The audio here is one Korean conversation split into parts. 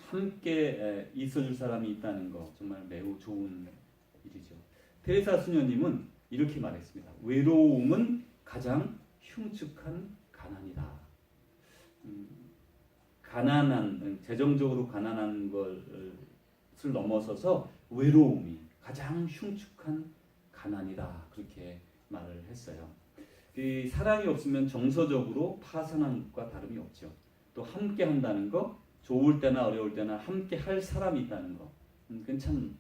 함께 있어줄 사람이 있다는 거 정말 매우 좋은 일이죠. 테레사 수녀님은 이렇게 말했습니다. 외로움은 가장 흉측한 가난이다. 가난한, 재정적으로 가난한 것을 넘어서서 외로움이 가장 흉측한 가난이다. 그렇게 말을 했어요. 이 사랑이 없으면 정서적으로 파산한 것과 다름이 없죠. 또 함께 한다는 거, 좋을 때나 어려울 때나 함께 할 사람이 있다는 거, 그건 참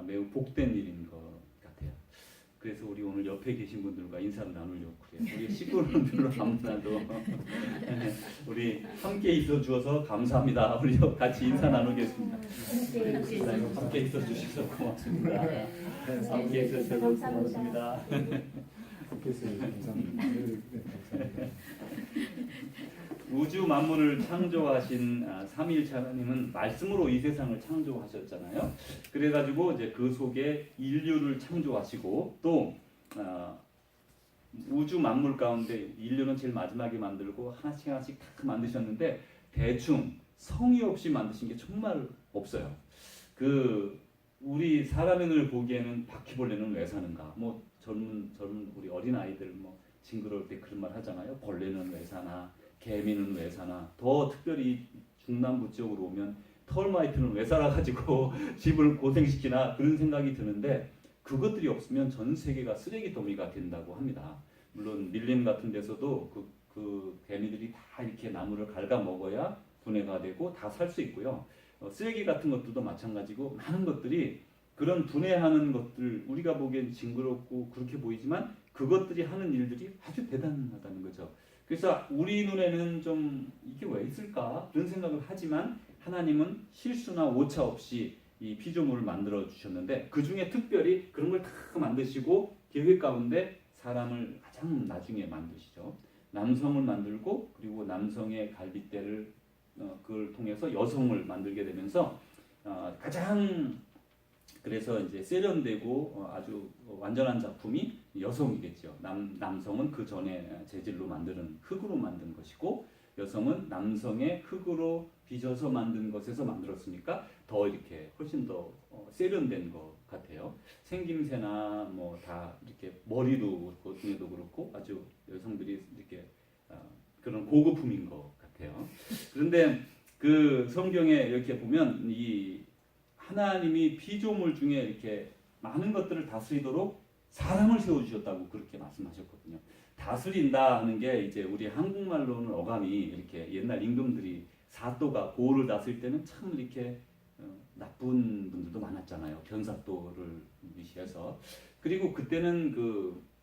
매우 복된 일인 것 같아요. 그래서 우리 오늘 옆에 계신 분들과 인사를 나누려고 그래요. 우리 식구분들로 아무나도 우리 함께 있어 주어서 감사합니다. 우리 같이 인사 나누겠습니다. 함께 있어 주셔서 고맙습니다. 함께 있어 주셔서 고맙습니다. 함께 있어서 감사합니다. 우주 만물을 창조하신 삼위일체 하나님은 말씀으로 이 세상을 창조하셨잖아요. 그래가지고 이제 그 속에 인류를 창조하시고 또 우주 만물 가운데 인류는 제일 마지막에 만들고 하나씩 하나씩 탁 만드셨는데 대충 성의 없이 만드신 게 정말 없어요. 우리 사람의 눈을 보기에는 바퀴벌레는 왜 사는가? 뭐 젊은 우리 어린 아이들 뭐 징그러울 때 그런 말 하잖아요. 벌레는 왜 사나? 개미는 왜 사나? 더 특별히 중남부 지역으로 오면 털마이트는 왜 살아가지고 집을 고생시키나? 그런 생각이 드는데 그것들이 없으면 전 세계가 쓰레기 더미가 된다고 합니다. 물론 밀림 같은 데서도 그 개미들이 다 이렇게 나무를 갉아먹어야 분해가 되고 다 살 수 있고요. 쓰레기 같은 것들도 마찬가지고 많은 것들이 그런 분해하는 것들 우리가 보기엔 징그럽고 그렇게 보이지만 그것들이 하는 일들이 아주 대단하다는 거죠. 그래서 우리 눈에는 좀 이게 왜 있을까 그런 생각을 하지만 하나님은 실수나 오차 없이 이 피조물을 만들어 주셨는데 그 중에 특별히 그런 걸 다 만드시고 계획 가운데 사람을 가장 나중에 만드시죠. 남성을 만들고 그리고 남성의 갈빗대를 그걸 통해서 여성을 만들게 되면서 가장 그래서 이제 세련되고 아주 완전한 작품이 여성이겠죠. 남성은 그 전에 재질로 만드는 흙으로 만든 것이고 여성은 남성의 흙으로 빚어서 만든 것에서 만들었으니까 더 이렇게 훨씬 더 세련된 것 같아요. 생김새나 뭐 다 이렇게 머리도 그렇고 등에도 그렇고 아주 여성들이 이렇게 그런 고급품인 것 같아요. 그런데 그 성경에 이렇게 보면 이 하나님이 피조물 중에 이렇게 많은 것들을 다스리도록 사람을 세워주셨다고 그렇게 말씀하셨거든요. 다스린다 하는 게 이제 우리 한국말로는 어감이 이렇게 옛날 임금들이 사또가 고을을 다스릴 때는 참 이렇게 나쁜 분들도 많았잖아요. 변사또를 위시해서. 그리고 그때는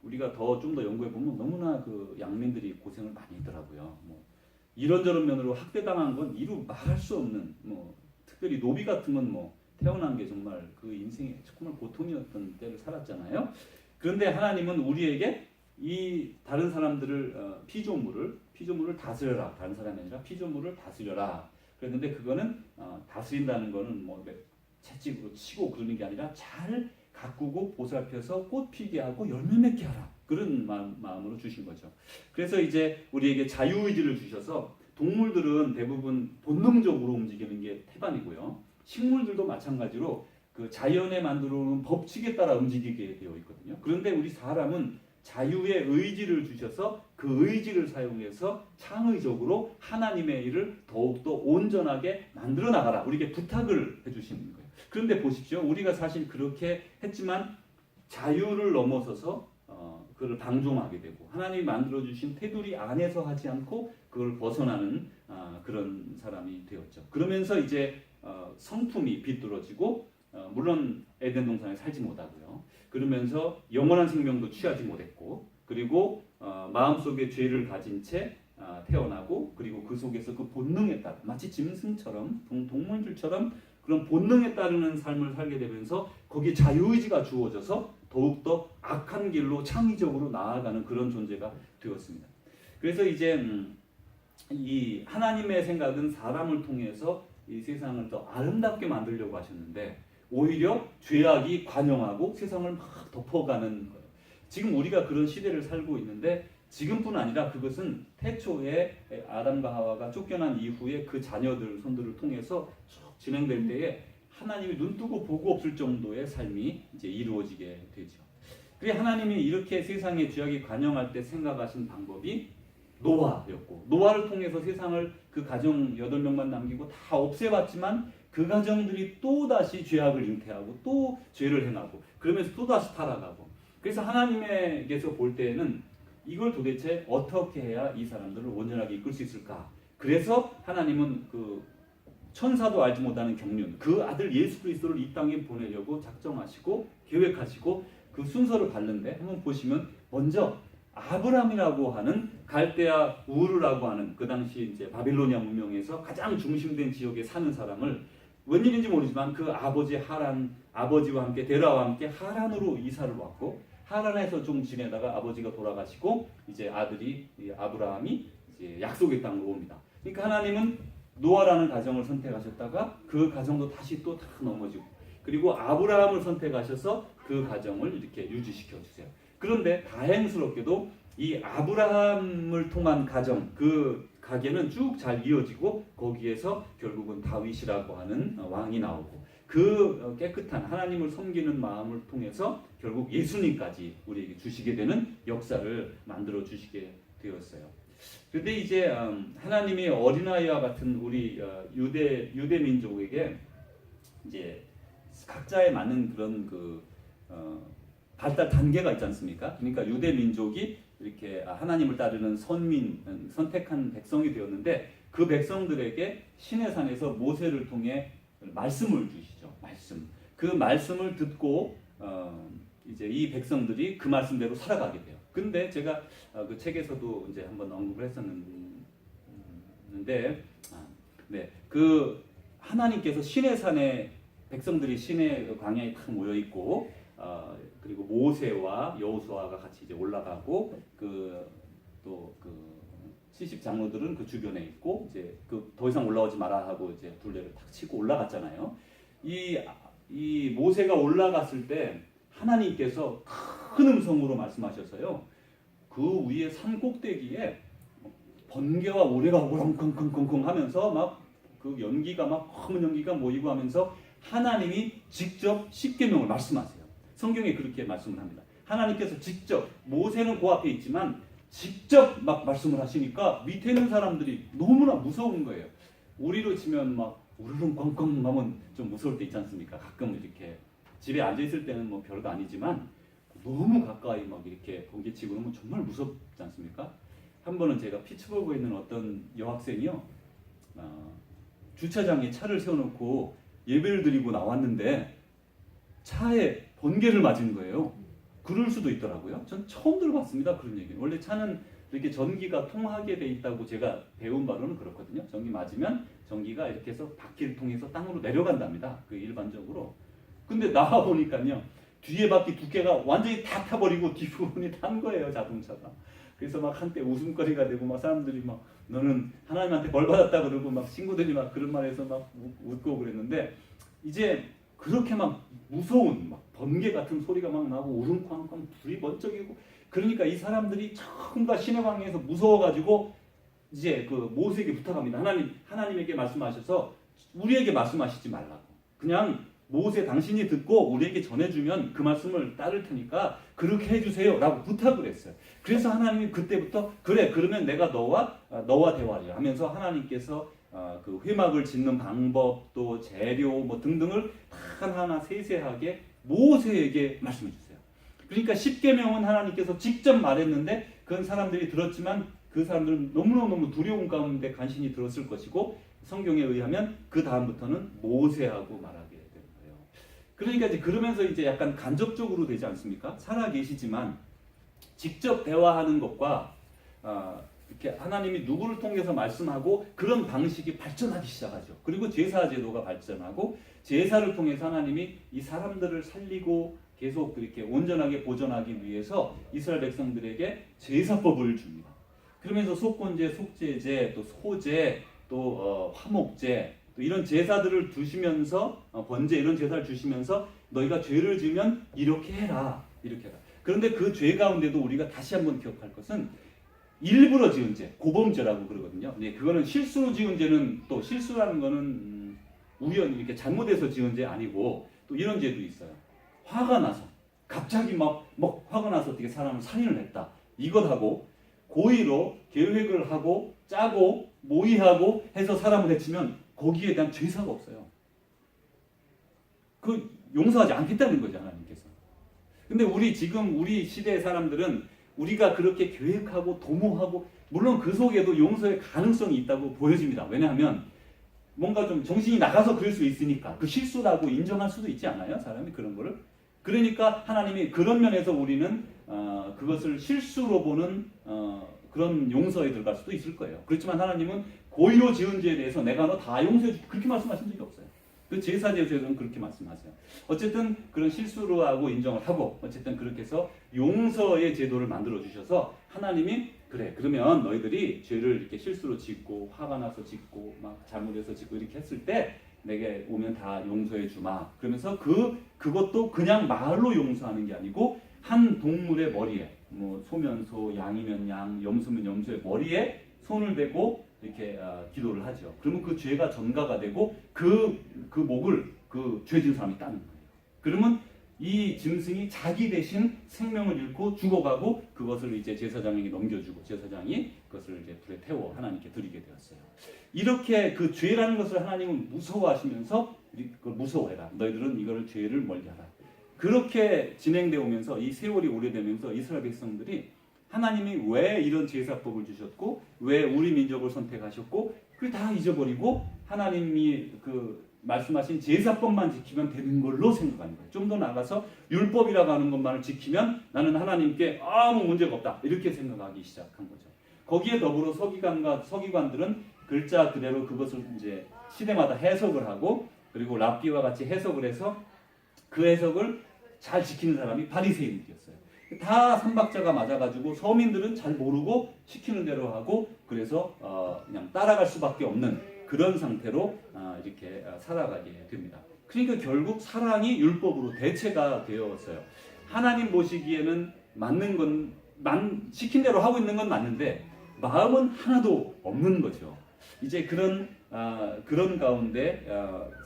우리가 좀 더 연구해 보면 너무나 양민들이 고생을 많이 했더라고요. 뭐 이런저런 면으로 학대당한 건 이루 말할 수 없는 특별히 노비 같은 건 태어난 게 정말 그 인생에 정말 고통이었던 때를 살았잖아요. 그런데 하나님은 우리에게 이 다른 사람들을 피조물을 다스려라. 다른 사람이 아니라 피조물을 다스려라. 그랬는데 그거는 다스린다는 거는 채찍으로 치고 그러는 게 아니라 잘 가꾸고 보살펴서 꽃 피게 하고 열매 맺게 하라. 그런 마음으로 주신 거죠. 그래서 이제 우리에게 자유의지를 주셔서 동물들은 대부분 본능적으로 움직이는 게 태반이고요. 식물들도 마찬가지로 그 자연에 만들어 놓은 법칙에 따라 움직이게 되어 있거든요. 그런데 우리 사람은 자유의 의지를 주셔서 그 의지를 사용해서 창의적으로 하나님의 일을 더욱더 온전하게 만들어 나가라. 우리에게 부탁을 해주시는 거예요. 그런데 보십시오. 우리가 사실 그렇게 했지만 자유를 넘어서서 그걸 방종하게 되고 하나님이 만들어주신 테두리 안에서 하지 않고 그걸 벗어나는 그런 사람이 되었죠. 그러면서 이제 성품이 비뚤어지고 물론 에덴 동산에 살지 못하고요. 그러면서 영원한 생명도 취하지 못했고 그리고 마음속에 죄를 가진 채 태어나고 그리고 그 속에서 그 본능에 따라 마치 짐승처럼 동물들처럼 그런 본능에 따르는 삶을 살게 되면서 거기에 자유의지가 주어져서 더욱더 악한 길로 창의적으로 나아가는 그런 존재가 되었습니다. 그래서 이제 이 하나님의 생각은 사람을 통해서 이 세상을 더 아름답게 만들려고 하셨는데 오히려 죄악이 관영하고 세상을 막 덮어가는 거예요. 지금 우리가 그런 시대를 살고 있는데 지금뿐 아니라 그것은 태초에 아담과 하와가 쫓겨난 이후에 그 자녀들 손들을 통해서 쭉 진행될 때에 하나님이 눈뜨고 보고 없을 정도의 삶이 이제 이루어지게 되죠. 그래 하나님이 이렇게 세상에 죄악이 관영할 때 생각하신 방법이 노아였고, 노아를 통해서 세상을 그 가정 8명만 남기고 다 없애봤지만 그 가정들이 또 다시 죄악을 잉태하고 또 죄를 행하고 그러면서 또 다시 타락하고. 그래서 하나님에게서 볼 때에는 이걸 도대체 어떻게 해야 이 사람들을 온전하게 이끌 수 있을까? 그래서 하나님은 그 천사도 알지 못하는 경륜, 그 아들 예수 그리스도를 이 땅에 보내려고 작정하시고 계획하시고 그 순서를 밟는데 한번 보시면 먼저 아브람이라고 하는 갈대아 우르라고 하는 그 당시 이제 바빌로니아 문명에서 가장 중심된 지역에 사는 사람을 웬일인지 모르지만 그 아버지 하란, 아버지와 함께 데라와 함께 하란으로 이사를 왔고 하란에서 좀 지내다가 아버지가 돌아가시고 이제 아들이 아브라함이 이제 약속의 땅으로 옵니다. 그러니까 하나님은 노아라는 가정을 선택하셨다가 그 가정도 다시 또 다 넘어지고 그리고 아브라함을 선택하셔서 그 가정을 이렇게 유지시켜 주세요. 그런데 다행스럽게도 이 아브라함을 통한 가정, 그 가계는 쭉 잘 이어지고 거기에서 결국은 다윗이라고 하는 왕이 나오고 그 깨끗한 하나님을 섬기는 마음을 통해서 결국 예수님까지 우리에게 주시게 되는 역사를 만들어 주시게 되었어요. 그런데 이제 하나님이 어린아이와 같은 우리 유대 민족에게 이제 각자에 맞는 그런 그 발달 단계가 있지 않습니까? 그러니까 유대 민족이 이렇게 하나님을 따르는 선민, 선택한 백성이 되었는데 그 백성들에게 시내 산에서 모세를 통해 말씀을 주시죠. 말씀. 그 말씀을 듣고 이제 이 백성들이 그 말씀대로 살아가게 돼요. 근데 제가 그 책에서도 이제 한번 언급을 했었는데, 네, 그 하나님께서 시내 산에 백성들이 시내 광야에 탁 모여 있고, 그리고 모세와 여호수아가 같이 이제 올라가고 또 70 장로들은 그 주변에 있고 이제 그 더 이상 올라오지 마라 하고 이제 둘레를 탁 치고 올라갔잖아요. 이 모세가 올라갔을 때 하나님께서 큰 음성으로 말씀하셔서요. 그 위에 산 꼭대기에 번개와 우레가 우렁컹컹컹컹 하면서 막 그 연기가 막 검은 연기가 모이고 하면서 하나님이 직접 십계명을 말씀하세요. 성경에 그렇게 말씀을 합니다. 하나님께서 직접 모세는 그 앞에 있지만 직접 막 말씀을 하시니까 밑에 있는 사람들이 너무나 무서운 거예요. 우리로 치면 막 우르릉 꽝꽝 하면 좀 무서울 때 있지 않습니까? 가끔 이렇게 집에 앉아 있을 때는 뭐 별거 아니지만 너무 가까이 막 이렇게 번개치고 그러면 정말 무섭지 않습니까? 한 번은 제가 피츠버그에 있는 어떤 여학생이요, 주차장에 차를 세워놓고 예배를 드리고 나왔는데 차에 번개를 맞은 거예요. 그럴 수도 있더라고요. 전 처음 들어봤습니다. 그런 얘기는. 원래 차는 이렇게 전기가 통하게 돼 있다고 제가 배운 바로는 그렇거든요. 전기 맞으면 전기가 이렇게 해서 바퀴를 통해서 땅으로 내려간답니다. 그 일반적으로. 근데 나와 보니까요, 뒤에 바퀴 두께가 완전히 다 타버리고 뒷부분이 탄 거예요, 자동차가. 그래서 막 한때 웃음거리가 되고 막 사람들이 막 너는 하나님한테 벌 받았다 그러고 막 친구들이 막 그런 말해서 막 웃고 그랬는데 이제 그렇게 막 무서운 막 번개 같은 소리가 막 나고 우릉쾅쾅 불이 번쩍이고 그러니까 이 사람들이 전부 다 시내방에서 무서워가지고 이제 그 모세에게 부탁합니다. 하나님에게 말씀하셔서 우리에게 말씀하시지 말라고. 그냥 모세 당신이 듣고 우리에게 전해주면 그 말씀을 따를 테니까 그렇게 해주세요 라고 부탁을 했어요. 그래서 하나님이 그때부터 그래 그러면 내가 너와 대화를 하면서 하나님께서 그 회막을 짓는 방법 또 재료 뭐 등등을 하나하나 세세하게 모세에게 말씀해 주세요. 그러니까 십계명은 하나님께서 직접 말했는데 그건 사람들이 들었지만 그 사람들은 너무너무 두려운 가운데 간신히 들었을 것이고 성경에 의하면 그 다음부터는 모세하고 말하게 되는 거예요. 그러니까 이제 그러면서 이제 약간 간접적으로 되지 않습니까? 살아 계시지만 직접 대화하는 것과 이렇게 하나님이 누구를 통해서 말씀하고 그런 방식이 발전하기 시작하죠. 그리고 제사 제도가 발전하고 제사를 통해서 하나님이 이 사람들을 살리고 계속 그렇게 온전하게 보존하기 위해서 이스라엘 백성들에게 제사법을 줍니다. 그러면서 속건제, 속죄제, 또 소제, 또 화목제, 또 이런 제사들을 두시면서 번제 이런 제사를 주시면서 너희가 죄를 지으면 이렇게 해라, 이렇게 해라. 그런데 그 죄 가운데도 우리가 다시 한번 기억할 것은 일부러 지은 죄, 고범죄라고 그러거든요. 네, 그거는 실수로 지은 죄는 또 실수라는 거는 우연히 이렇게 잘못해서 지은 죄 아니고 또 이런 죄도 있어요. 화가 나서 갑자기 막 화가 나서 어떻게 사람을 살인을 했다. 이것하고 고의로 계획을 하고 짜고 모의하고 해서 사람을 해치면 거기에 대한 죄사가 없어요. 그 용서하지 않겠다는 거죠, 하나님께서. 근데 우리 시대의 사람들은 우리가 그렇게 계획하고 도모하고 물론 그 속에도 용서의 가능성이 있다고 보여집니다. 왜냐하면 뭔가 좀 정신이 나가서 그럴 수 있으니까 그 실수라고 인정할 수도 있지 않아요? 사람이 그런 거를. 그러니까 하나님이 그런 면에서 우리는 그것을 실수로 보는 그런 용서에 들어갈 수도 있을 거예요. 그렇지만 하나님은 고의로 지은 죄에 대해서 내가 너 다 용서해 줄게 그렇게 말씀하신 적이 없어요. 그 제사제에서는 그렇게 말씀하세요. 어쨌든 그런 실수로 하고 인정을 하고 어쨌든 그렇게 해서 용서의 제도를 만들어 주셔서 하나님이 그래 그러면 너희들이 죄를 이렇게 실수로 짓고 화가 나서 짓고 막 잘못해서 짓고 이렇게 했을 때 내게 오면 다 용서해 주마. 그러면서 그것도 그냥 말로 용서하는 게 아니고 한 동물의 머리에 뭐 소면 소, 양이면 양, 염소면 염소의 머리에 손을 대고 이렇게 기도를 하죠. 그러면 그 죄가 전가가 되고 그 목을 그 죄진 사람이 따는 거예요. 그러면 이 짐승이 자기 대신 생명을 잃고 죽어가고 그것을 이제 제사장에게 넘겨주고 제사장이 그것을 이제 불에 태워 하나님께 드리게 되었어요. 이렇게 그 죄라는 것을 하나님은 무서워하시면서 그걸 무서워해라. 너희들은 이거를 죄를 멀리하라. 그렇게 진행되어 오면서 이 세월이 오래되면서 이스라엘 백성들이 하나님이 왜 이런 제사법을 주셨고 왜 우리 민족을 선택하셨고 그걸 다 잊어버리고 하나님이 그 말씀하신 제사법만 지키면 되는 걸로 생각하는 거예요. 좀 더 나아가서 율법이라고 하는 것만을 지키면 나는 하나님께 아무 문제가 없다 이렇게 생각하기 시작한 거죠. 거기에 더불어 서기관들은 글자 그대로 그것을 이제 시대마다 해석을 하고 그리고 랍비와 같이 해석을 해서 그 해석을 잘 지키는 사람이 바리새인들이었어요. 다 삼박자가 맞아가지고 서민들은 잘 모르고 시키는 대로 하고 그래서 그냥 따라갈 수밖에 없는 그런 상태로 이렇게 살아가게 됩니다. 그러니까 결국 사랑이 율법으로 대체가 되었어요. 하나님 보시기에는 맞는 건 시킨 대로 하고 있는 건 맞는데 마음은 하나도 없는 거죠. 이제 그런 가운데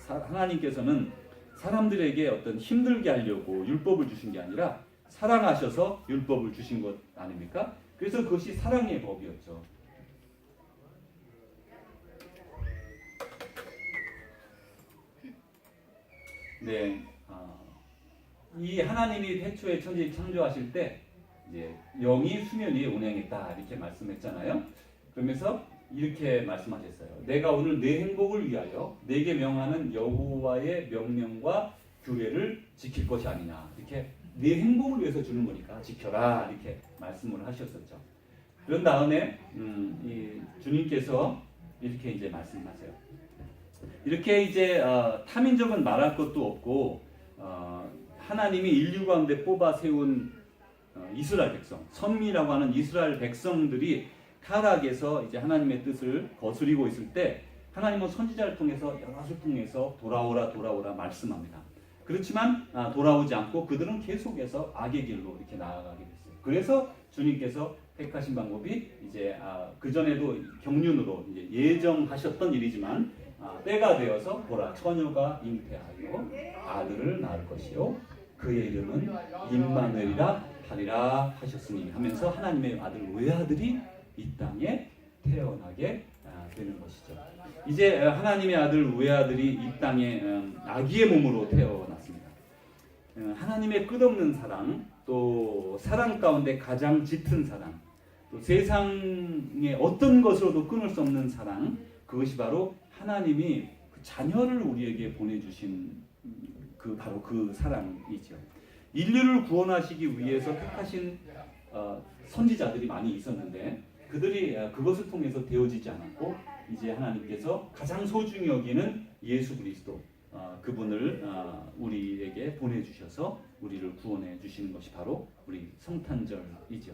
하나님께서는 사람들에게 어떤 힘들게 하려고 율법을 주신 게 아니라 사랑하셔서 율법을 주신 것 아닙니까? 그래서 그것이 사랑의 법이었죠. 네, 이 하나님이 태초에 천지를 창조하실 때 이제 영이 수면 위에 운행했다 이렇게 말씀했잖아요. 그러면서 이렇게 말씀하셨어요. 내가 오늘 내 행복을 위하여 내게 명하는 여호와의 명령과 규례를 지킬 것이 아니냐. 이렇게 내 행복을 위해서 주는 거니까 지켜라 이렇게 말씀을 하셨었죠. 그런 다음에 이 주님께서 이렇게 이제 말씀하세요. 이렇게 이제 타민족은 말할 것도 없고 하나님이 인류 가운데 뽑아 세운 이스라엘 백성, 선미라고 하는 이스라엘 백성들이 타락해서 이제 하나님의 뜻을 거스리고 있을 때 하나님은 선지자를 통해서 여럿을 통해서 돌아오라 말씀합니다. 그렇지만 돌아오지 않고 그들은 계속해서 악의 길로 이렇게 나아가게 됐어요. 그래서 주님께서 택하신 방법이 이제 그 전에도 경륜으로 이제 예정하셨던 일이지만 때가 되어서 보라 처녀가 잉태하여 아들을 낳을 것이요 그의 이름은 임마누엘이라 하리라 하셨으니 하면서 하나님의 아들 외아들이 이 땅에 태어나게 되는 것이죠. 이제 하나님의 아들 외아들이 이 땅에 아기의 몸으로 태어났습니다. 하나님의 끝없는 사랑, 또 사랑 가운데 가장 짙은 사랑, 또 세상의 어떤 것으로도 끊을 수 없는 사랑, 그것이 바로 하나님이 그 자녀를 우리에게 보내주신 바로 그 사랑이죠. 인류를 구원하시기 위해서 택하신 선지자들이 많이 있었는데 그들이 그것을 통해서 되어지지 않았고 이제 하나님께서 가장 소중히 여기는 예수 그리스도 그분을 우리에게 보내주셔서 우리를 구원해 주시는 것이 바로 우리 성탄절이죠.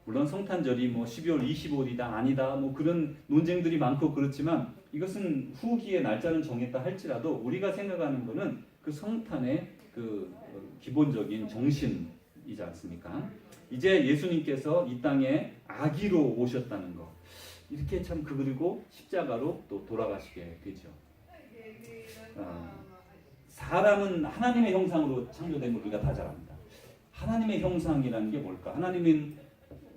물론 성탄절이 뭐 12월 25일이다 아니다 뭐 그런 논쟁들이 많고 그렇지만 이것은 후기에 날짜는 정했다 할지라도 우리가 생각하는 것은 그 성탄의 그 기본적인 정신이 것이지 않습니까? 이제 예수님께서 이 땅에 아기로 오셨다는 것, 이렇게 참 그리고 십자가로 또 돌아가시게 되죠. 사람은 하나님의 형상으로 창조된 걸 우리가 다 잘 압니다. 하나님의 형상이라는 게 뭘까? 하나님은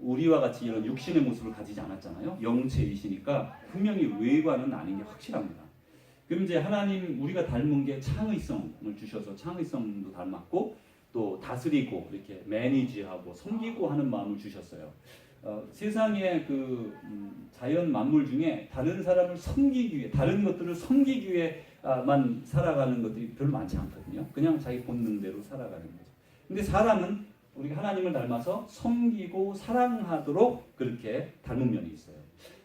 우리와 같이 이런 육신의 모습을 가지지 않았잖아요. 영체이시니까 분명히 외관은 아닌 게 확실합니다. 그럼 이제 하나님 우리가 닮은 게 창의성을 주셔서 창의성도 닮았고 또 다스리고 이렇게 매니지하고 섬기고 하는 마음을 주셨어요. 세상의 그 자연 만물 중에 다른 사람을 섬기기 위해 다른 것들을 섬기기 위해만 살아가는 것들이 별로 많지 않거든요. 그냥 자기 본능대로 살아가는 거죠. 근데 사람은 우리가 하나님을 닮아서 섬기고 사랑하도록 그렇게 닮은 면이 있어요.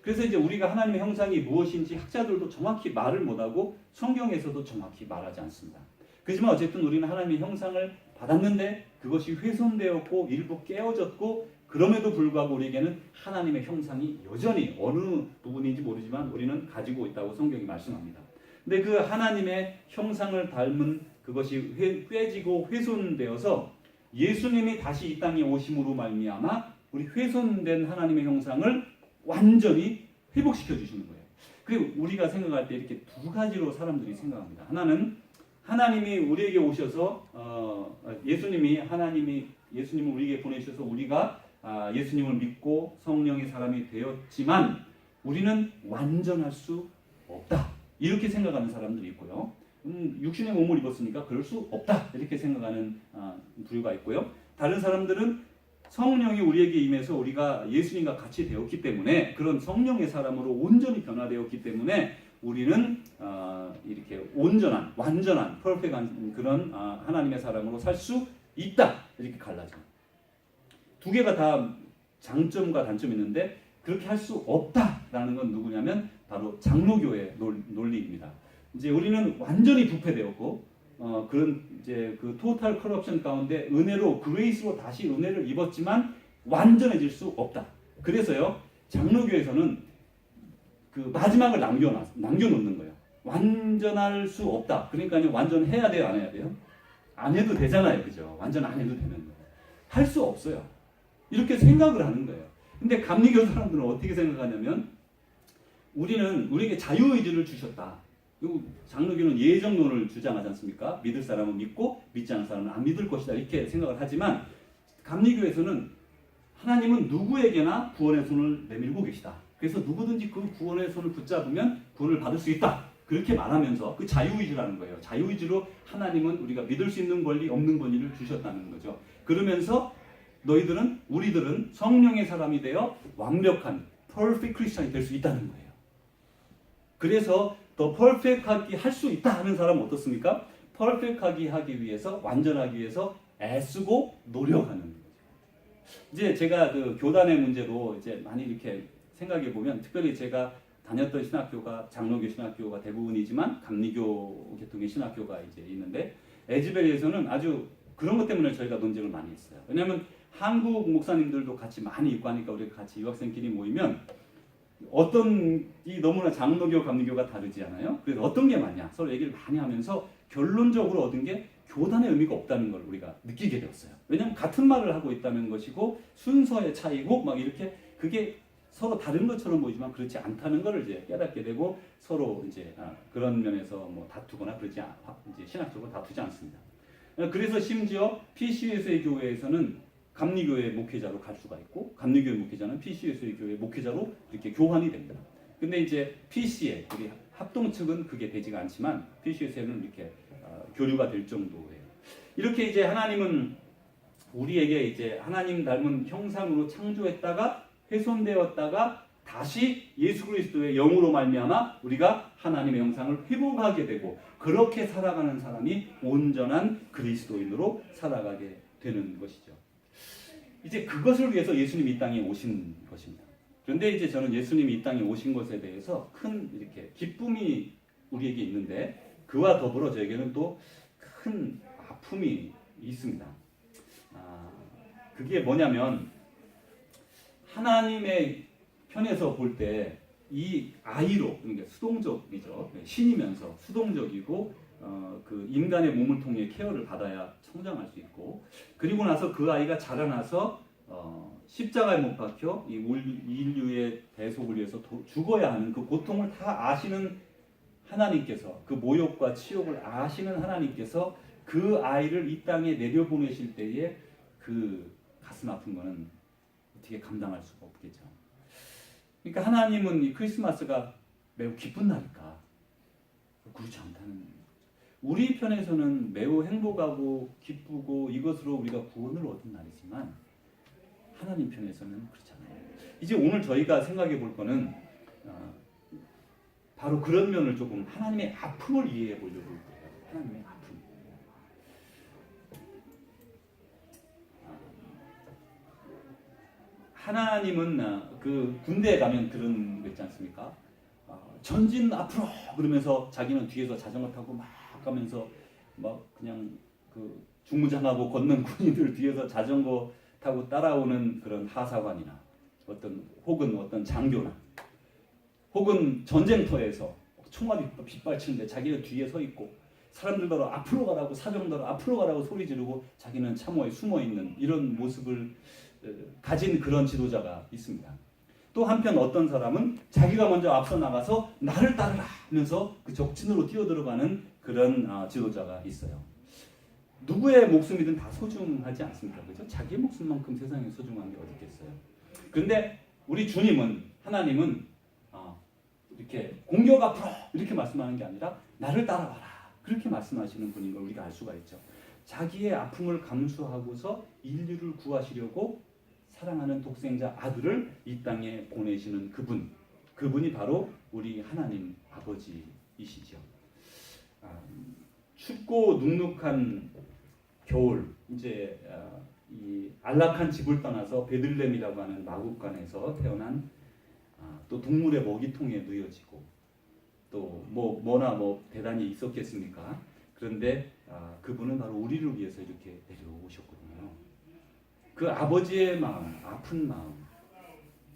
그래서 이제 우리가 하나님의 형상이 무엇인지 학자들도 정확히 말을 못하고 성경에서도 정확히 말하지 않습니다. 그렇지만 어쨌든 우리는 하나님의 형상을 받았는데 그것이 훼손되었고 일부 깨어졌고 그럼에도 불구하고 우리에게는 하나님의 형상이 여전히 어느 부분인지 모르지만 우리는 가지고 있다고 성경이 말씀합니다. 근데 그 하나님의 형상을 닮은 그것이 꿰지고 훼손되어서 예수님이 다시 이 땅에 오심으로 말미암아 우리 훼손된 하나님의 형상을 완전히 회복시켜 주시는 거예요. 그리고 우리가 생각할 때 이렇게 두 가지로 사람들이 생각합니다. 하나는 하나님이 우리에게 오셔서 예수님을 우리에게 보내셔서 우리가 예수님을 믿고 성령의 사람이 되었지만 우리는 완전할 수 없다. 이렇게 생각하는 사람들이 있고요. 육신의 몸을 입었으니까 그럴 수 없다. 이렇게 생각하는 부류가 있고요. 다른 사람들은 성령이 우리에게 임해서 우리가 예수님과 같이 되었기 때문에 그런 성령의 사람으로 온전히 변화되었기 때문에 우리는 이렇게 온전한, 완전한, 퍼펙트한 그런 하나님의 사람으로 살 수 있다. 이렇게 갈라져. 두 개가 다 장점과 단점이 있는데 그렇게 할 수 없다라는 건 누구냐면 바로 장로교의 논리입니다. 이제 우리는 완전히 부패되었고 그런 이제 그 토탈 커럽션 가운데 은혜로 그레이스로 다시 은혜를 입었지만 완전해질 수 없다. 그래서요 장로교에서는 그 마지막을 남겨놓는 거예요. 완전할 수 없다. 그러니까요 완전해야 돼요, 안 해야 돼요? 안 해도 되잖아요, 그죠? 완전 안 해도 되는 거예요. 할 수 없어요. 이렇게 생각을 하는 거예요. 근데 감리교 사람들은 어떻게 생각하냐면 우리에게 자유의지를 주셨다. 그리고 장로교는 예정론을 주장하지 않습니까? 믿을 사람은 믿고 믿지 않는 사람은 안 믿을 것이다. 이렇게 생각을 하지만 감리교에서는 하나님은 누구에게나 구원의 손을 내밀고 계시다. 그래서 누구든지 그 구원의 손을 붙잡으면 구원을 받을 수 있다. 그렇게 말하면서 그 자유의지라는 거예요. 자유의지로 하나님은 우리가 믿을 수 있는 권리, 없는 권리를 주셨다는 거죠. 그러면서 우리들은 성령의 사람이 되어 완벽한 perfect Christian이 될 수 있다는 거예요. 그래서 더 퍼펙트하게 할 수 있다 하는 사람은 어떻습니까? 퍼펙트하게 하기 위해서, 완전하기 위해서 애쓰고 노력하는 거죠. 이제 제가 그 교단의 문제로 이제 많이 이렇게 생각해 보면, 특별히 제가 다녔던 신학교가 장로교 신학교가 대부분이지만 감리교 계통의 신학교가 이제 있는데 에즈베리에서는 아주 그런 것 때문에 저희가 논쟁을 많이 했어요. 왜냐하면 한국 목사님들도 같이 많이 있고 하니까 우리 같이 유학생끼리 모이면 어떤 이 너무나 장로교 감리교가 다르지 않아요? 그래서 어떤 게 맞냐 서로 얘기를 많이 하면서 결론적으로 얻은 게 교단의 의미가 없다는 걸 우리가 느끼게 되었어요. 왜냐하면 같은 말을 하고 있다는 것이고 순서의 차이고 막 이렇게 그게 서로 다른 것처럼 보이지만 그렇지 않다는 것을 이제 깨닫게 되고 서로 이제 그런 면에서 뭐 다투거나 그러지 이제 신학적으로 다투지 않습니다. 그래서 심지어 PCUS의 교회에서는 감리교회 목회자로 갈 수가 있고 감리교회 목회자는 PCUS의 교회 목회자로 이렇게 교환이 됩니다. 근데 이제 PC에 우리 합동 측은 그게 되지가 않지만 PCUS에는 이렇게 교류가 될 정도예요. 이렇게 이제 하나님은 우리에게 이제 하나님 닮은 형상으로 창조했다가 훼손되었다가 다시 예수 그리스도의 영으로 말미암아 우리가 하나님의 형상을 회복하게 되고 그렇게 살아가는 사람이 온전한 그리스도인으로 살아가게 되는 것이죠. 이제 그것을 위해서 예수님이 이 땅에 오신 것입니다. 그런데 이제 저는 예수님이 이 땅에 오신 것에 대해서 큰 이렇게 기쁨이 우리에게 있는데 그와 더불어 저에게는 또 큰 아픔이 있습니다. 그게 뭐냐면 하나님의 편에서 볼 때 이 아이로, 그러니까 수동적이죠. 신이면서 수동적이고 그 인간의 몸을 통해 케어를 받아야 성장할 수 있고, 그리고 나서 그 아이가 자라나서 십자가에 못 박혀 이 인류의 대속을 위해서 죽어야 하는 그 고통을 다 아시는 하나님께서, 그 모욕과 치욕을 아시는 하나님께서 그 아이를 이 땅에 내려보내실 때에 그 가슴 아픈 거는 어떻게 감당할 수가 없겠죠. 그러니까 하나님은 이 크리스마스가 매우 기쁜 날일까? 그렇지 않다는, 우리 편에서는 매우 행복하고 기쁘고 이것으로 우리가 구원을 얻은 날이지만 하나님 편에서는 그렇지 않아요. 이제 오늘 저희가 생각해 볼 거는 바로 그런 면을 조금 하나님의 아픔을 이해해 보려고 해요. 하나님의 아픔. 하나님은 그 군대에 가면 그런 거 있지 않습니까? 전진 앞으로 그러면서 자기는 뒤에서 자전거 타고 막 가면서 막 그냥 그 중무장하고 걷는 군인들 뒤에서 자전거 타고 따라오는 그런 하사관이나 혹은 어떤 장교나 혹은 전쟁터에서 총알이 빗발치는데 자기는 뒤에 서 있고 사람들더러 앞으로 가라고, 사병더러 앞으로 가라고 소리 지르고 자기는 참호에 숨어 있는 이런 모습을 가진 그런 지도자가 있습니다. 또 한편 어떤 사람은 자기가 먼저 앞서 나가서 나를 따르라 하면서 그 적진으로 뛰어들어가는 그런 지도자가 있어요. 누구의 목숨이든 다 소중하지 않습니까? 그죠? 자기의 목숨만큼 세상에 소중한 게 어디 있겠어요. 그런데 우리 주님은, 하나님은 이렇게 공격 앞으로 이렇게 말씀하는 게 아니라 나를 따라와라 그렇게 말씀하시는 분인 걸 우리가 알 수가 있죠. 자기의 아픔을 감수하고서 인류를 구하시려고 사랑하는 독생자 아들을 이 땅에 보내시는 그분이 바로 우리 하나님 아버지이시죠. 춥고 눅눅한 겨울, 이제 이 안락한 집을 떠나서 베들레헴이라고 하는 마국간에서 태어난 또 동물의 먹이통에 누여지고 또 뭐나 대단히 있었겠습니까? 그런데 그분은 바로 우리를 위해서 이렇게 내려오셨거든요. 그 아버지의 마음, 아픈 마음,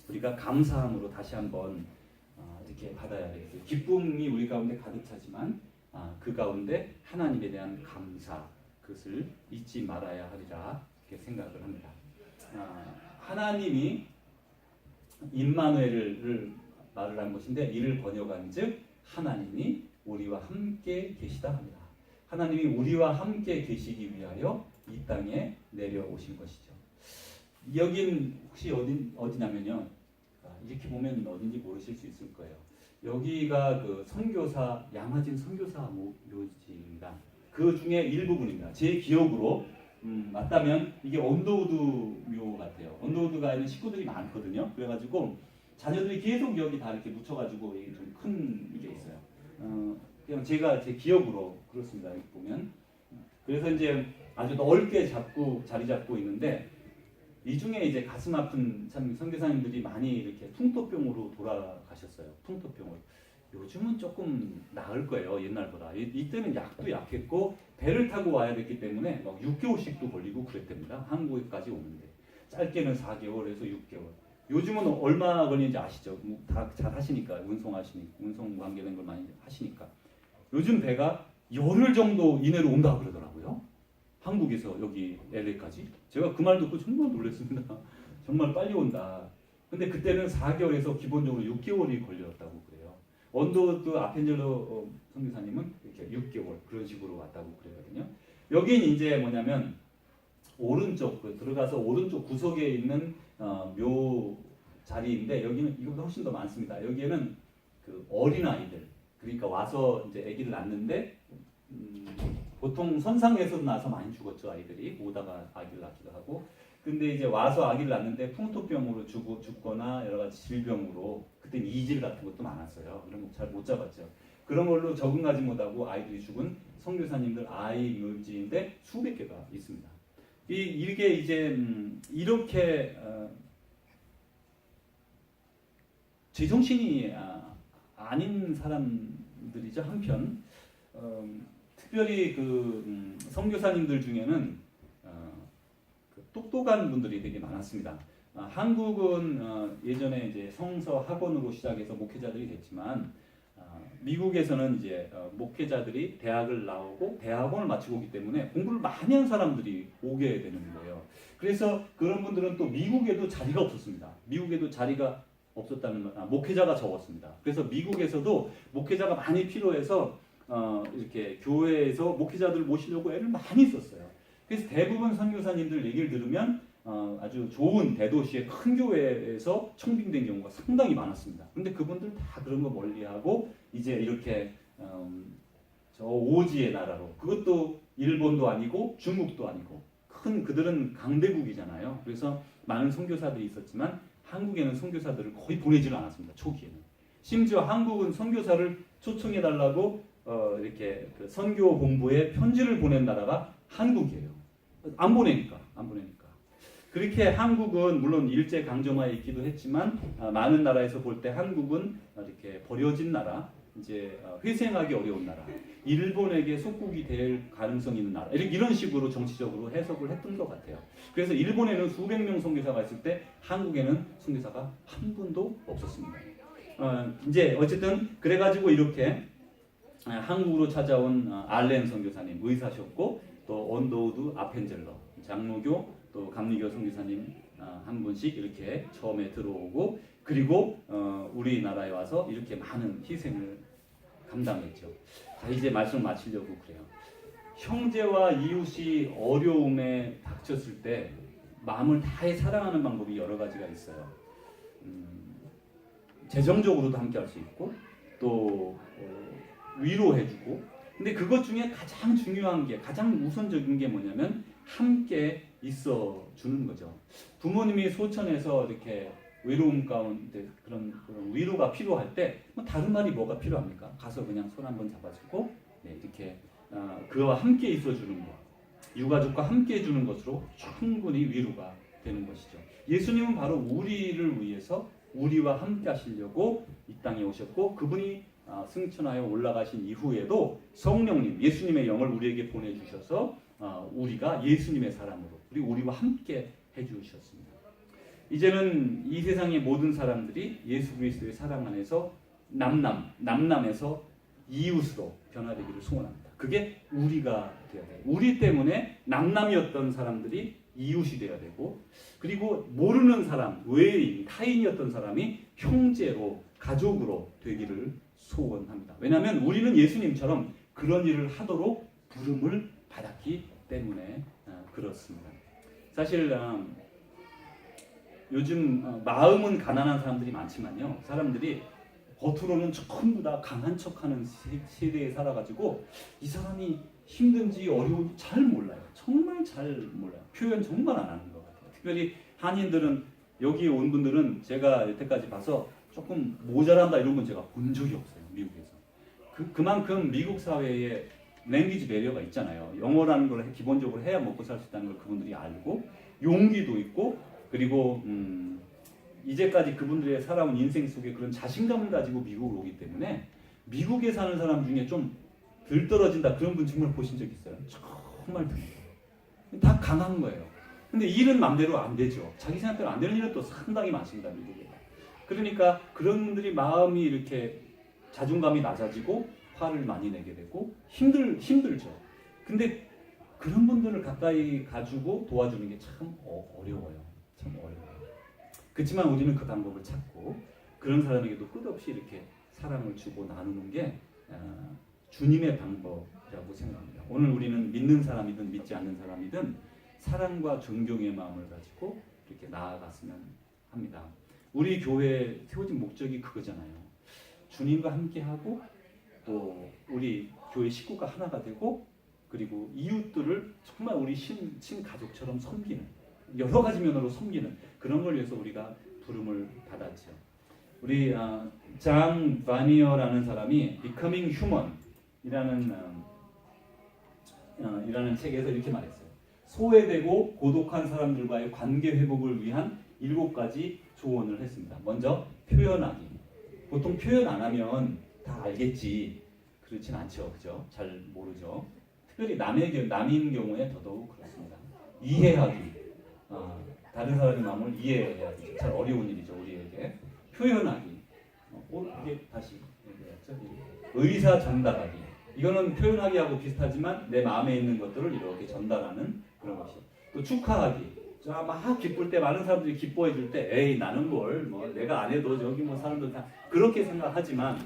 우리가 감사함으로 다시 한번 이렇게 받아야 되겠어요. 기쁨이 우리 가운데 가득 차지만 그 가운데 하나님에 대한 감사, 그것을 잊지 말아야 하리라 이렇게 생각을 합니다. 하나님이 임마누엘을 말을 한 것인데 이를 번역한즉 하나님이 우리와 함께 계시다 합니다. 하나님이 우리와 함께 계시기 위하여 이 땅에 내려오신 것이죠. 여긴 혹시 어디냐면요. 이렇게 보면 어딘지 모르실 수 있을 거예요. 여기가 그 선교사 양화진 선교사 묘지입니다. 그 중에 일부분입니다. 제 기억으로 맞다면 이게 언더우드 묘 같아요. 언더우드가 있는 식구들이 많거든요. 그래가지고 자녀들이 계속 여기 다 이렇게 묻혀가지고 이게 좀 큰 게 있어요. 그냥 제가 제 기억으로 그렇습니다. 여기 보면. 그래서 이제 아주 넓게 자리 잡고 있는데 이 중에 이제 가슴 아픈 참 선교사님들이 많이 이렇게 풍토병으로 돌아가셨어요. 풍토병으로. 요즘은 조금 나을 거예요. 옛날보다. 이때는 약도 약했고 배를 타고 와야 됐기 때문에 막 6개월씩도 걸리고 그랬답니다. 한국에까지 오는데. 짧게는 4개월에서 6개월. 요즘은 얼마 걸리는지 아시죠? 다 잘 하시니까 운송 관계된 걸 많이 하시니까. 요즘 배가 열흘 정도 이내로 온다 그러더라고요. 한국에서 여기 LA까지. 제가 그 말 듣고 정말 놀랐습니다. 정말 빨리 온다. 근데 그때는 4개월에서 기본적으로 6개월이 걸렸다고 그래요. 언더우드 아펜젤로 선교사님은 이렇게 6개월 그런 식으로 왔다고 그러거든요. 여긴 이제 뭐냐면 오른쪽 들어가서 오른쪽 구석에 있는 묘 자리인데 여기는 이거보다 훨씬 더 많습니다. 여기에는 그 어린 아이들 그러니까 와서 이제 아기를 낳는데 보통 선상에서 나서 많이 죽었죠. 아이들이 오다가 아기를 낳기도 하고. 근데 이제 와서 아기를 낳는데 풍토병으로 죽거나 여러 가지 질병으로 그때 이질 같은 것도 많았어요. 그런 거 잘 못 잡았죠. 그런 걸로 적응하지 못하고 아이들이 죽은 선교사님들 아이 묘지인데 수백 개가 있습니다. 이게 이제 이렇게 제정신이 아닌 사람들이죠. 한편 특별히 그 선교사님들 중에는 그 똑똑한 분들이 되게 많았습니다. 한국은 예전에 이제 성서 학원으로 시작해서 목회자들이 됐지만 미국에서는 이제 목회자들이 대학을 나오고 대학원을 마치고 오기 때문에 공부를 많이 한 사람들이 오게 되는 거예요. 그래서 그런 분들은 또 미국에도 자리가 없었습니다. 미국에도 자리가 없었다는 목회자가 적었습니다. 그래서 미국에서도 목회자가 많이 필요해서 이렇게 교회에서 목회자들을 모시려고 애를 많이 썼어요. 그래서 대부분 선교사님들 얘기를 들으면 아주 좋은 대도시의 큰 교회에서 청빙된 경우가 상당히 많았습니다. 그런데 그분들 다 그런 거 멀리하고 이제 이렇게 저 오지의 나라로, 그것도 일본도 아니고 중국도 아니고 큰, 그들은 강대국이잖아요. 그래서 많은 선교사들이 있었지만 한국에는 선교사들을 거의 보내지를 않았습니다. 초기에는. 심지어 한국은 선교사를 초청해 달라고 이렇게 그 선교 본부에 편지를 보낸 나라가 한국이에요. 안 보내니까. 그렇게 한국은 물론 일제 강점하에 있기도 했지만 많은 나라에서 볼 때 한국은 이렇게 버려진 나라, 이제 회생하기 어려운 나라, 일본에게 속국이 될 가능성이 있는 나라, 이런 식으로 정치적으로 해석을 했던 것 같아요. 그래서 일본에는 수백 명 선교사가 있을 때 한국에는 선교사가 한 분도 없었습니다. 이제 어쨌든 그래가지고 이렇게 한국으로 찾아온 알렌 선교사님 의사셨고, 또 언더우드 아펜젤러 장로교, 또 감리교 선교사님 한 분씩 이렇게 처음에 들어오고, 그리고 우리나라에 와서 이렇게 많은 희생을 감당했죠. 자, 이제 말씀 마치려고 그래요. 형제와 이웃이 어려움에 닥쳤을 때 마음을 다해 사랑하는 방법이 여러 가지가 있어요. 재정적으로도 함께 할 수 있고, 또 위로해주고, 근데 그것 중에 가장 중요한 게, 가장 우선적인 게 뭐냐면 함께 있어 주는 거죠. 부모님이 소천해서 이렇게 외로움 가운데 그런 위로가 필요할 때 뭐 다른 말이 뭐가 필요합니까? 가서 그냥 손 한번 잡아주고 이렇게 그와 함께 있어 주는 것, 유가족과 함께 해주는 것으로 충분히 위로가 되는 것이죠. 예수님은 바로 우리를 위해서 우리와 함께 하시려고 이 땅에 오셨고, 그분이 승천하여 올라가신 이후에도 성령님, 예수님의 영을 우리에게 보내주셔서 우리가 예수님의 사람으로 우리와 함께 해주셨습니다. 이제는 이 세상의 모든 사람들이 예수 그리스도의 사랑 안에서 남남에서 이웃으로 변화되기를 소원합니다. 그게 우리가 되어야 돼요. 우리 때문에 남남이었던 사람들이 이웃이 되어야 되고, 그리고 모르는 사람, 외인, 타인이었던 사람이 형제로, 가족으로 되기를 소원합니다. 왜냐하면 우리는 예수님처럼 그런 일을 하도록 부름을 받았기 때문에 그렇습니다. 사실 요즘 마음은 가난한 사람들이 많지만요, 사람들이 겉으로는 전부 다 강한 척하는 세대에 살아가지고 이 사람이 힘든지 어려운지 잘 몰라요. 정말 잘 몰라요. 표현 정말 안 하는 것 같아요. 특별히 한인들은, 여기 온 분들은 제가 여태까지 봐서 조금 모자란다 이런 건 제가 본 적이 없어요. 미국에서. 그만큼 미국 사회에 랭귀지 배리어가 있잖아요. 영어라는 걸 기본적으로 해야 먹고 살 수 있다는 걸 그분들이 알고, 용기도 있고, 그리고 이제까지 그분들의 살아온 인생 속에 그런 자신감을 가지고 미국으로 오기 때문에 미국에 사는 사람 중에 좀 들떨어진다 그런 분 정말 보신 적 있어요? 정말 드물어요. 다 강한 거예요. 근데 일은 마음대로 안 되죠. 자기 생각대로 안 되는 일은 또 상당히 많습니다, 미국에. 그러니까 그런 분들이 마음이 이렇게 자존감이 낮아지고 화를 많이 내게 되고 힘들죠. 근데 그런 분들을 가까이 가지고 도와주는 게 참 어려워요. 참 어려워요. 그렇지만 우리는 그 방법을 찾고 그런 사람에게도 끝없이 이렇게 사랑을 주고 나누는 게 주님의 방법이라고 생각합니다. 오늘 우리는 믿는 사람이든 믿지 않는 사람이든 사랑과 존경의 마음을 가지고 이렇게 나아갔으면 합니다. 우리 교회 세워진 목적이 그거잖아요. 주님과 함께하고, 또 우리 교회 식구가 하나가 되고, 그리고 이웃들을 정말 우리 친가족처럼 섬기는, 여러 가지 면으로 섬기는 그런 걸 위해서 우리가 부름을 받았죠. 우리 장 바니어라는 사람이 Becoming Human 이라는 책에서 이렇게 말했어요. 소외되고 고독한 사람들과의 관계 회복을 위한 7가지 조언을 했습니다. 먼저 표현하기. 보통 표현 안 하면 다 알겠지. 그렇진 않죠. 그죠? 잘 모르죠. 특별히 남인 경우에 더더욱 그렇습니다. 이해하기. 다른 사람의 마음을 이해해야 되죠. 잘 어려운 일이죠 우리에게. 표현하기. 이게 다시 얘기했죠. 의사 전달하기. 이거는 표현하기하고 비슷하지만 내 마음에 있는 것들을 이렇게 전달하는 그런 것이. 또 축하하기. 자, 막 기쁠 때 많은 사람들이 기뻐해 줄 때 에이 나는 뭘 뭐 내가 안 해도 저기 뭐 사람들 다 그렇게 생각하지만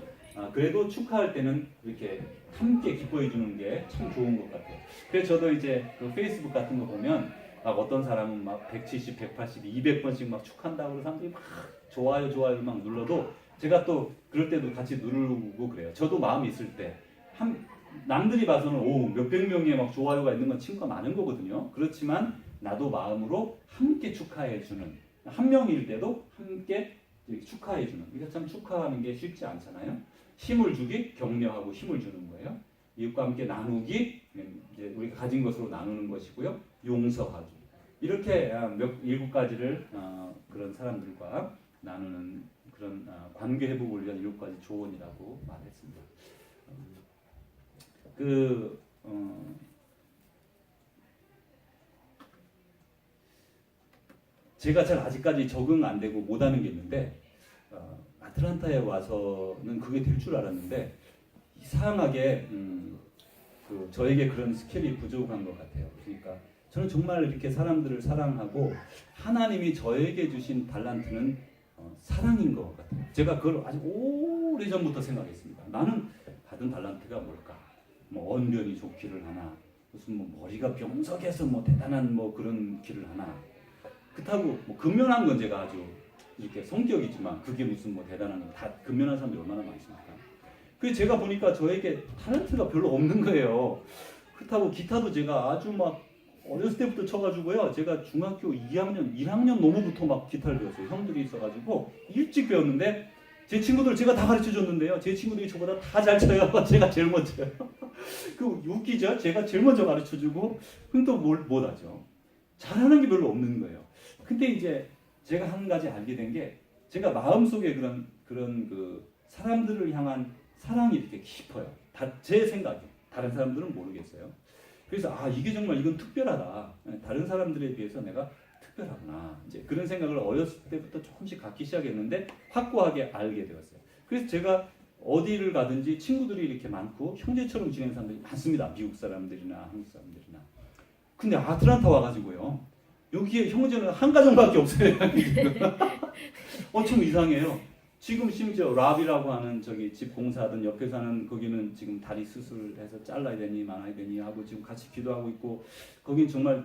그래도 축하할 때는 이렇게 함께 기뻐해 주는 게 참 좋은 것 같아요. 그래서 저도 이제 그 페이스북 같은 거 보면 막 어떤 사람은 막 170, 180, 200번씩 막 축한다고 그러고 사람들이 막 좋아요 막 눌러도 제가 또 그럴 때도 같이 누르고 그래요. 저도 마음이 있을 때 남들이 봐서는 오 몇백 명의 막 좋아요가 있는 건 친구가 많은 거거든요. 그렇지만 나도 마음으로 함께 축하해주는 한 명일 때도 함께 축하해주는 이게 참 축하하는 게 쉽지 않잖아요. 힘을 주기 격려하고 힘을 주는 거예요. 이웃과 함께 나누기 이제 우리가 가진 것으로 나누는 것이고요. 용서하기 이렇게 일곱 가지를 그런 사람들과 나누는 그런 관계 회복을 위한 일곱 가지 조언이라고 말했습니다. 제가 잘 아직까지 적응 안 되고 못하는 게 있는데 아틀란타에 와서는 그게 될 줄 알았는데 이상하게 저에게 그런 스킬이 부족한 것 같아요. 그러니까 저는 정말 이렇게 사람들을 사랑하고 하나님이 저에게 주신 달란트는 사랑인 것 같아요. 제가 그걸 아주 오래전부터 생각했습니다. 나는 받은 달란트가 뭘까? 뭐 언변이 좋기를 하나? 무슨 뭐 머리가 명석해서 뭐 대단한 뭐 그런 길을 하나? 그렇다고 뭐 근면한 건 제가 아주 이렇게 성격이지만 그게 무슨 뭐 대단한 거 다 근면한 사람들이 얼마나 많습니까? 그래서 제가 보니까 저에게 탤런트가 별로 없는 거예요. 그렇다고 기타도 제가 아주 막 어렸을 때부터 쳐가지고요. 제가 중학교 2학년, 1학년 넘어부터 막 기타를 배웠어요. 형들이 있어가지고 일찍 배웠는데 제 친구들 제가 다 가르쳐 줬는데요. 제 친구들이 저보다 다 잘 쳐요. 제가 제일 먼저요. 그 웃기죠? 제가 제일 먼저 가르쳐 주고 그럼 또 못 하죠. 잘하는 게 별로 없는 거예요. 근데 이제 제가 한 가지 알게 된 게 제가 마음속에 그런 그 사람들을 향한 사랑이 이렇게 깊어요. 제 생각이. 다른 사람들은 모르겠어요. 그래서 이게 정말 이건 특별하다. 다른 사람들에 비해서 내가 특별하구나. 이제 그런 생각을 어렸을 때부터 조금씩 갖기 시작했는데 확고하게 알게 되었어요. 그래서 제가 어디를 가든지 친구들이 이렇게 많고 형제처럼 지내는 사람들이 많습니다. 미국 사람들이나 한국 사람들이나. 근데 아틀란타 와가지고요. 여기에 형제는 한 가정밖에 없어요. 엄청 이상해요. 지금 심지어 랍이라고 하는 저기 집 공사하던 옆에 사는 거기는 지금 다리 수술해서 잘라야 되니 말아야 되니 하고 지금 같이 기도하고 있고 거긴 정말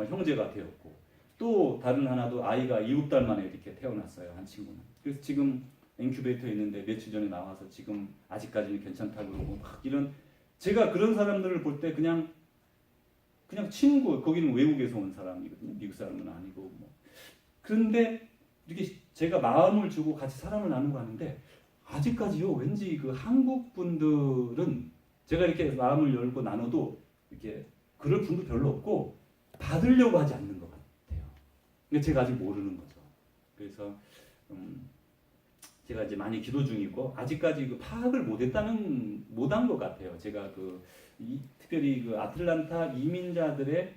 형제가 되었고 또 다른 하나도 아이가 7달 만에 이렇게 태어났어요. 한 친구는. 그래서 지금 인큐베이터에 있는데 며칠 전에 나와서 지금 아직까지는 괜찮다고 그러고 막 이런 제가 그런 사람들을 볼 때 그냥 친구 거기는 외국에서 온 사람이거든요. 미국 사람은 아니고 뭐. 그런데 이렇게 제가 마음을 주고 같이 사랑을 나누고 하는데 아직까지요 왠지 그 한국 분들은 제가 이렇게 마음을 열고 나눠도 이렇게 그럴 분도 별로 없고 받으려고 하지 않는 것 같아요. 근데 제가 아직 모르는 거죠. 그래서 제가 이제 많이 기도 중이고 아직까지 그 파악을 못한 것 같아요. 제가 특별히 그 아틀란타 이민자들의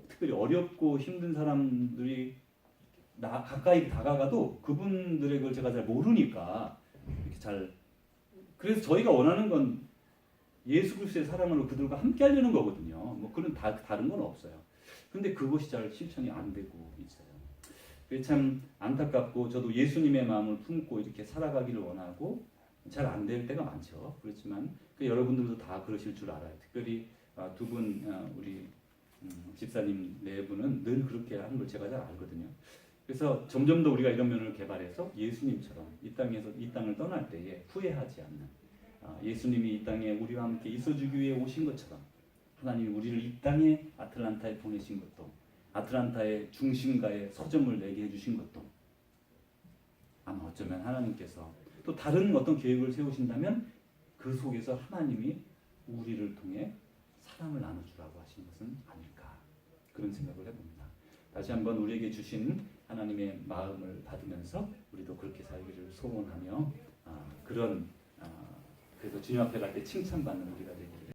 특별히 어렵고 힘든 사람들이 가까이 다가가도 그분들의 걸 제가 잘 모르니까 이렇게 그래서 저희가 원하는 건 예수 그리스도의 사랑으로 그들과 함께 하려는 거거든요. 뭐 그런 다른 건 없어요. 근데 그것이 잘 실천이 안 되고 있어요. 그게 참 안타깝고 저도 예수님의 마음을 품고 이렇게 살아가기를 원하고 잘 안 될 때가 많죠. 그렇지만 여러분들도 다 그러실 줄 알아요. 특별히 두 분 우리 집사님 네 분은 늘 그렇게 하는 걸 제가 잘 알거든요. 그래서 점점 더 우리가 이런 면을 개발해서 예수님처럼 이 땅을 떠날 때에 후회하지 않는 예수님이 이 땅에 우리와 함께 있어주기 위해 오신 것처럼 하나님이 우리를 이 땅에 아틀란타에 보내신 것도 아틀란타의 중심가에 서점을 내게 해주신 것도 아마 어쩌면 하나님께서 또 다른 어떤 계획을 세우신다면 그 속에서 하나님이 우리를 통해 사랑을 나눠주라고 하신 것은 아닐까 그런 생각을 해봅니다. 다시 한번 우리에게 주신 하나님의 마음을 받으면서 우리도 그렇게 살기를 소원하며 그래서 주님 앞에 갈 때 칭찬받는 우리가 되길